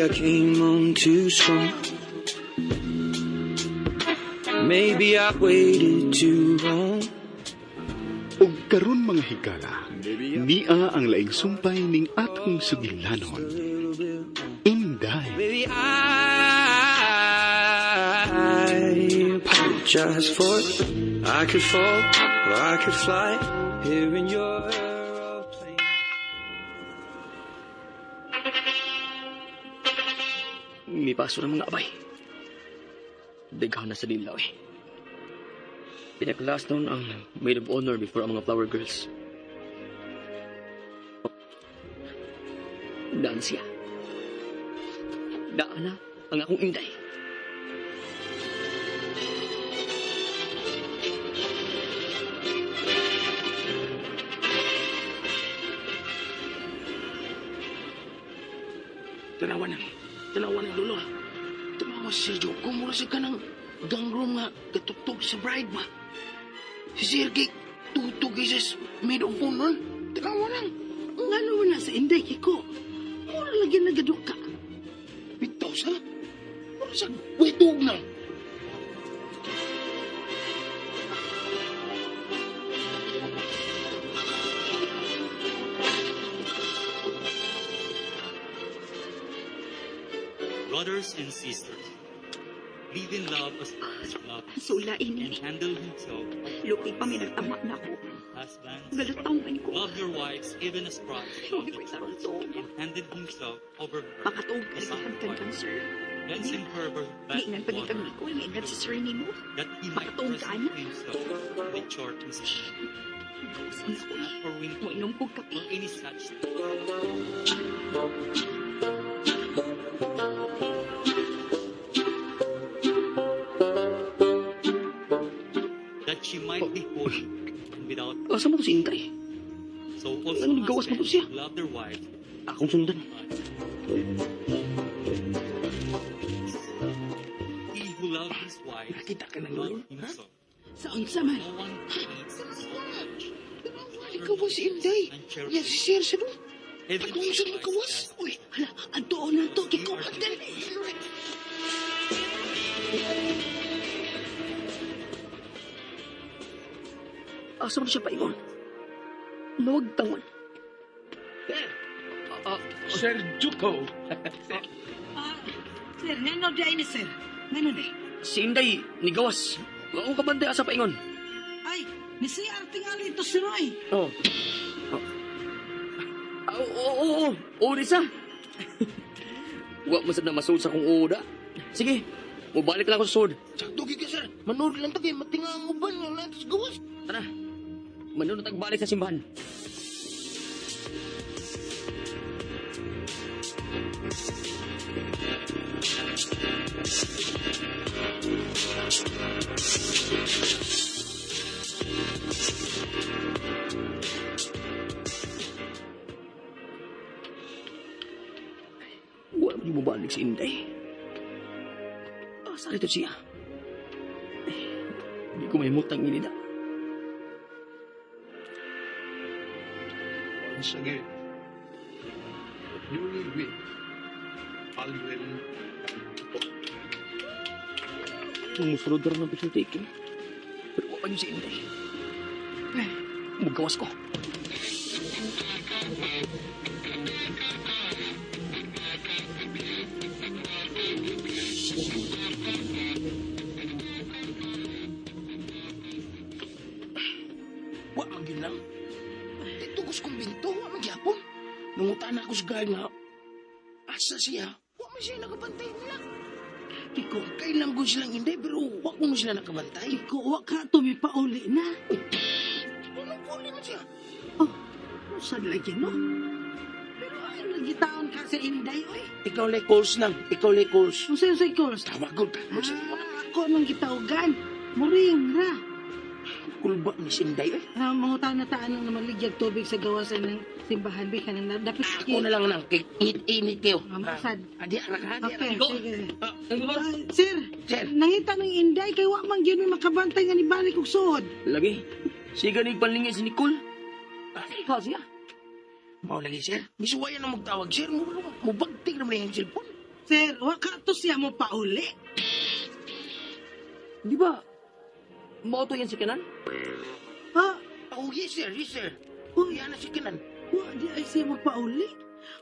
I came on too strong. Maybe I waited too long. Ug karon mga higala, niya ang laing sumpay ning atong sugilanon. Inday. Maybe I apologize for it. I could fall or I could fly here in your aeroplane. May paso ng mga abay. Daghan na sa dilaw eh. Pinakalas noon ang maid of honor before ang mga flower girls. Daan siya. Daan na ang akong inday. Tanawan ng dulo. Tanawa si Sergio, kumura siya ka ng gangroom nga katutog sa bride ba? Si Sergey, tutog isa maid of honor. Tanawa lang. Nga naman na sa inday, Kiko. Mura lagi nagadok ka. Bitaw sa? Mura sa wetog na. Brothers and sisters, live in love as Christ loved us Sula and ini. handle himself. Lupi pa may nagtama na ako. Husbands, Galataw man ko. love your wives even as Christ loved Hindi ko the isarang church to. and handed himself over her Pakatog as a kaligahan kan sir. cleansing her of Di nang pagitang ko, ingin sa sir ni mo. that he might Pakatog ka present na. himself to the church in Gawin ako not for Mo winking inom kong kape. or any such that she might be holy and without Asa mo to si inday? so also Anong gawas mo to siya? husbands love their wives Akong sundan. he who loves his wife Nakita ka ng dulo, loves himself. Saan sa man? No one hates his wife. Ikaw ba si Inday? Yan si Sir sa doon. Heaven Kung saan Christ makawas? does Uy, hala, anto na to, Kiko. Andali. Asa mo siya paingon? Nawag tangon. Sir Juko. Sir, ngano di ay ni sir? Ngano di? Si inday, nigawas. Akong kabantay asa paingon. Ay, ni si Arte nga ito si Roy. Oo. Oo, Risa. Wa masad na masud sa kong uda. Sige, mubalik lang ako sa sword. Sakto ka, sir. Manood lang tagay. Matinga ang uban. Wala ito sa gawas. Tara, manunod ang balik sa simbahan. Wala mo bumalik si Inday. Asa rito siya? Hindi ko may mutang inida. Once again, newly with Alvin Sumusunod na rin ng pagsuntikin. Pero wala niyo si Inday. Magawas ko. Wa man lang. Dito ko sa kumbinto. Wa man gyapon. Nangutan ako sa guard nga. Asa siya? Wa man siya nakabantay nila. Kiko, kailan ko silang Inday pero wa ko mo sila nakabantay. Kiko, wa ka tumipauli na. Anong puli man siya? Oh, saan lagi no? Pero ay, lagi taon ka sa inday, oy. Ikaw lay calls lang. Ikaw lay calls. Kung sa'yo sa'yo, Coles. Tawag ko. Ako nang gitaugan. Muring ra. Kulba ni Sinday eh. Mangutan na taan ng namaligyan tubig sa gawasan ng simbahan. Bi ka nang dapit. Ako na lang nang init kayo. Masad. Adi anak ha. Okay, sige. Ah, Sir, Sir. nangita ng inday kay wa man gyud may makabantay nga ni balik og suod. Lagi. Siga ni panlingin si Nicole. Ikaw siya. Mau lagi sir. Misuwayan na magtawag sir. Mubagtig naman yung cellphone. sir. Waka to siya mo pauli. Di ba? Moto yan si Kanan? Ha? Oh, yes, sir. Yes, sir. Uy, Yan na si Kanan. wa di ay siya mo pauli.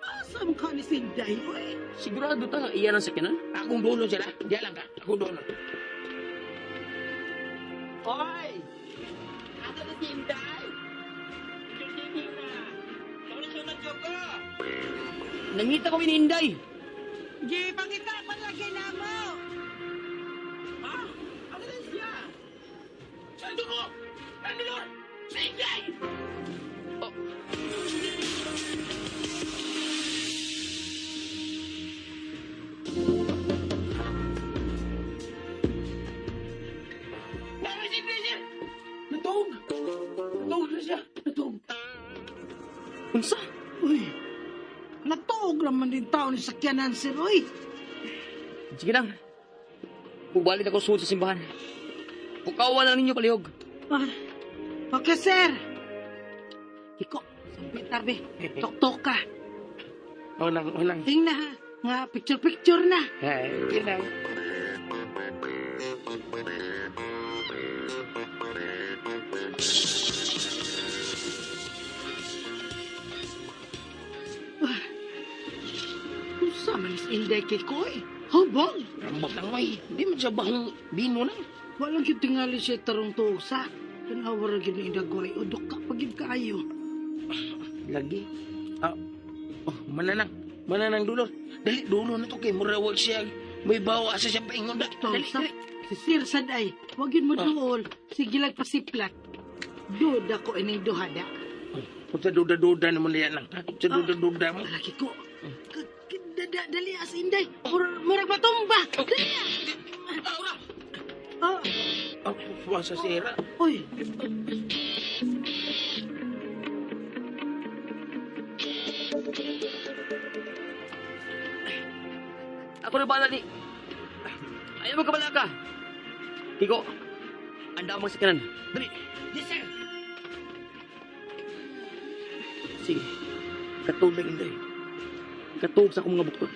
Asam ka ni Sinday, oy. Sigurado ta nga iyan ang si Kanan? Akong dulo sila. Diyan lang ka. Akong dulo. Hoy! Asa na si Inday? Sige na. Solusyon na ko. Nangita ko ni Inday. Di, pangita palagi na mo. Ha? Ano na siya? Saan dulo? Saan dulo? Sa Inday! Oh. Tama si Inday, sir! Natog! Natog na siya! Natog! Unsa? Uy, natuog naman din tao ni sakyanan, sir, oy. Sige lang. Bubalik ako suod sa simbahan. Pukawan na ninyo kalihog. Ah, okay, sir. Iko, sabi tabi. Tok-tok ka. Unang. Ting na ha. Nga, picture-picture na. Ay, yun lang. Usa man is Inday kay Koy. Habang, Rambak lang, may. Hindi man siya bahong bino lang. walang yung tingali siya tarong tusa. Tanawar na gini inagway. Udok ka, pagib kaayo. Lagi. Ah, oh, mananang dulor. Dali, dulo na to kay murawag siya. May bawa sa siya paingon. Dali, Tolsa, dali. si Sir Saday, wag yun mo duol. Sige lang pasiplat. Duda ko ining duhada. Kung sa duda-duda naman na yan lang. Ha? Sa duda-duda mo. Malaki ko. Dali as Inday. Murag matumba. Dali. Ah, Oh, puwa sa sira. uy. Ako na bala ni... Ayaw mo kabala ka. Kiko, anda mo si Kanan. Dali. Yes, sir. Sige. Katog na Inday. Katog sa akong mga bukod.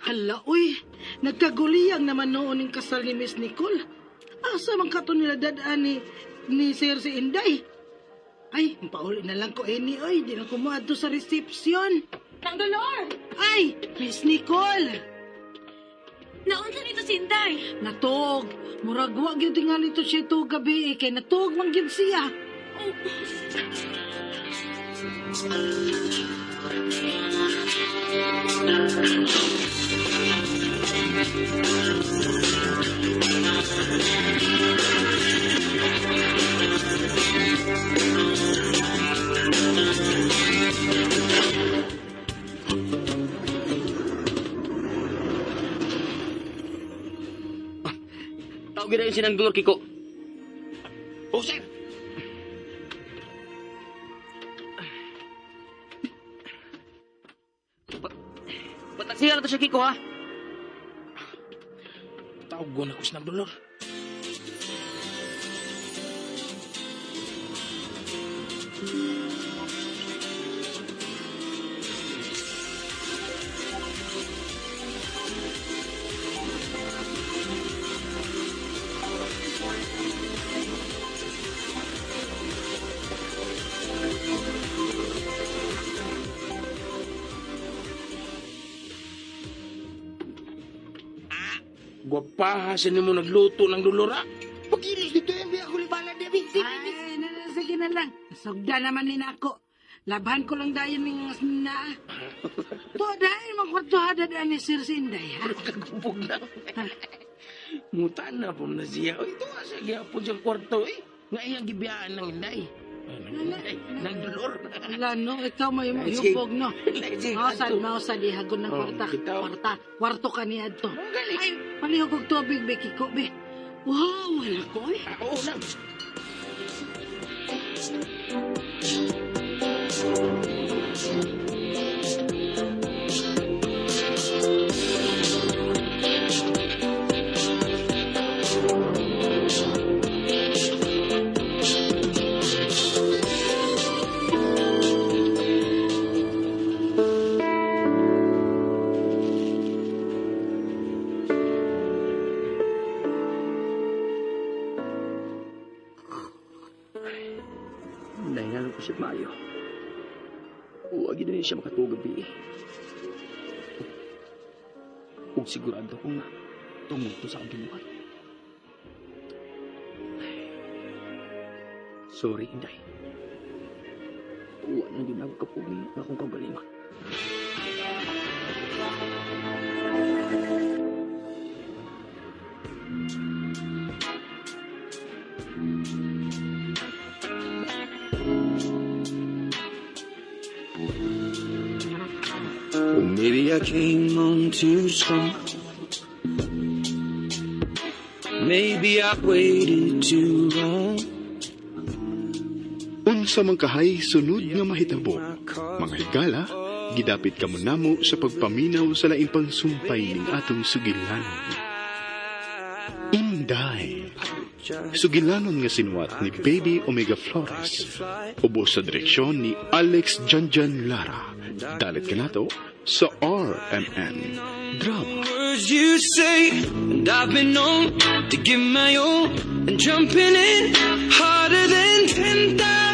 Hala, uy. Nagkaguliyang naman noon ng kasal ni Miss Nicole. Asa man kato nila dadaan ni Sir si Inday? Ay, pauli na lang ko ini, oy. Di na kumuadto sa resepsyon. Nang dolor! Ay, Miss Nicole. Naunsa nito si Inday? Natog. Murag wag yun tingali to siya ito gabi kay natog man gyud siya. Tawagin na yung sinandulor, Kiko. Oh, sir. Pataksihan na to siya, Kiko, ha? Tawag ko na ko sa dolor. Gwapaha sa mo nagluto ng dolora. Pagilis dito yung biya ko libala, Debbie. Ay, sige na lang. Sugda naman ni nako. Laban ko lang dayon ng na. To dahil magkwarto hada daan ni Sir Sinday, ha? Kagubog na. Muta na po na siya. O, ito nga sa gyapon siyang kwarto, eh. Nga iyang gibiyaan ng inday. Ng dolor. Lano, ikaw may Sige. yupog, no? Sige, Mausad, dihagon ng Oh, kwarta. bitaw. Kwarto ka niya to. Ang galing. Ay, palihog og tubig, be, Kiko, be. Wow, wala ko, eh. Oo lang. siya maayo. Huwag yun siya makatugabi. Huwag sigurado ko nga tungod sa akong ginuhat. Sorry, Inday. Huwag na yun ako kapugi na akong kagalingan. Or maybe I came on too strong. Maybe I waited too long. Unsa man kahay sunod nga mahitabo, mga higala, gidapit kamo namo sa pagpaminaw sa laing pangsumpay ning atong sugilanon. Inday. Sugilanon nga sinuwat ni Baby Omega Flores. Ubos sa direksyon ni Alex Janjan Lara. Dalit ka nato sa RMN Drama. Words you say, and I've been known to give my all, and jumping in harder than 10,000.